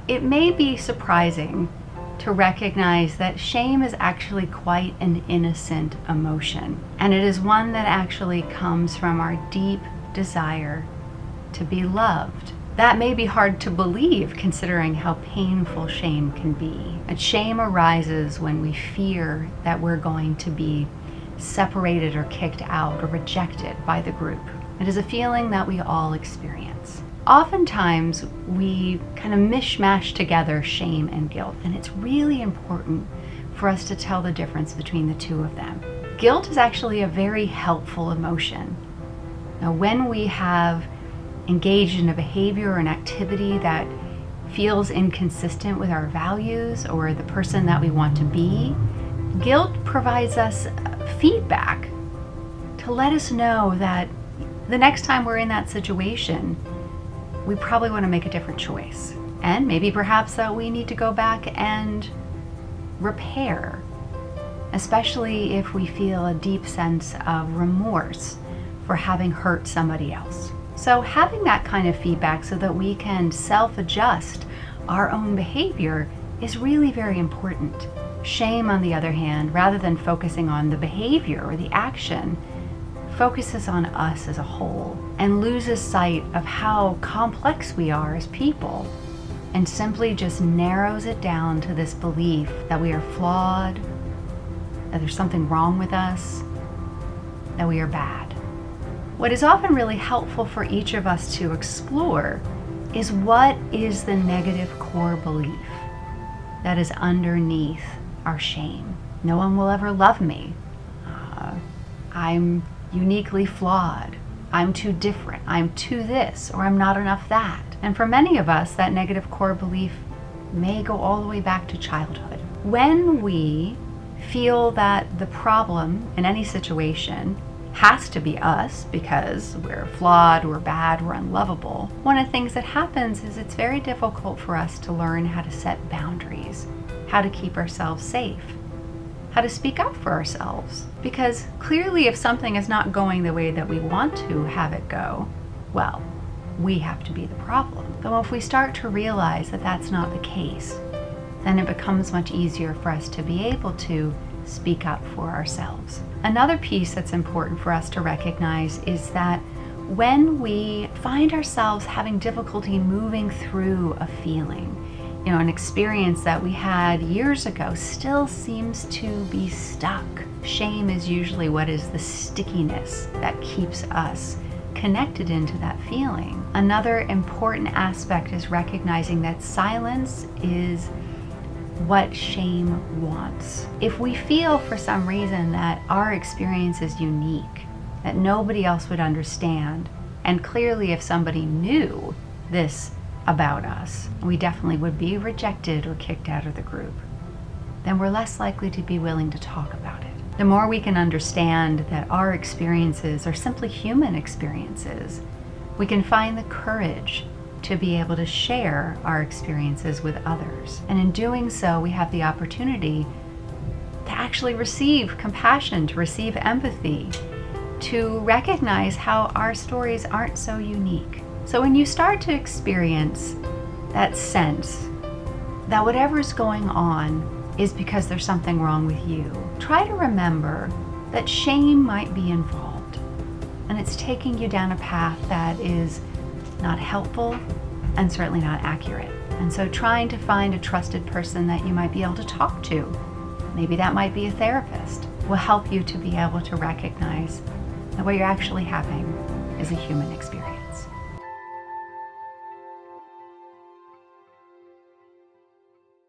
It may be surprising to recognize that shame is actually quite an innocent emotion, and it is one that actually comes from our deep desire to be loved. That may be hard to believe considering how painful shame can be. But shame arises when we fear that we're going to be separated or kicked out or rejected by the group. It is a feeling that we all experience. Oftentimes, we kind of mishmash together shame and guilt, and it's really important for us to tell the difference between the two of them. Guilt is actually a very helpful emotion. Now, when we have engaged in a behavior or an activity that feels inconsistent with our values or the person that we want to be, guilt provides us feedback to let us know that the next time we're in that situation, we probably want to make a different choice. And maybe perhaps that we need to go back and repair, especially if we feel a deep sense of remorse for having hurt somebody else. So having that kind of feedback so that we can self-adjust our own behavior is really very important. Shame, on the other hand, rather than focusing on the behavior or the action, focuses on us as a whole and loses sight of how complex we are as people, and simply just narrows it down to this belief that we are flawed, that there's something wrong with us, that we are bad. What is often really helpful for each of us to explore is what is the negative core belief that is underneath our shame. No one will ever love me. I'm uniquely flawed. I'm too different. I'm too this, or I'm not enough that. And for many of us, that negative core belief may go all the way back to childhood. When we feel that the problem in any situation has to be us because we're flawed, we're bad, we're unlovable, one of the things that happens is it's very difficult for us to learn how to set boundaries, how to keep ourselves safe, how to speak up for ourselves. Because clearly if something is not going the way that we want to have it go, well, we have to be the problem. But if we start to realize that that's not the case, then it becomes much easier for us to be able to speak up for ourselves. Another piece that's important for us to recognize is that when we find ourselves having difficulty moving through a feeling, an experience that we had years ago still seems to be stuck. Shame is usually what is the stickiness that keeps us connected into that feeling. Another important aspect is recognizing that silence is what shame wants. If we feel for some reason that our experience is unique, that nobody else would understand, and clearly if somebody knew this about us, we definitely would be rejected or kicked out of the group, then we're less likely to be willing to talk about it. The more we can understand that our experiences are simply human experiences, we can find the courage to be able to share our experiences with others. And in doing so, we have the opportunity to actually receive compassion, to receive empathy, to recognize how our stories aren't so unique. So when you start to experience that sense that whatever's going on is because there's something wrong with you, try to remember that shame might be involved, and it's taking you down a path that is not helpful and certainly not accurate. And so trying to find a trusted person that you might be able to talk to, maybe that might be a therapist, will help you to be able to recognize that what you're actually having is a human experience.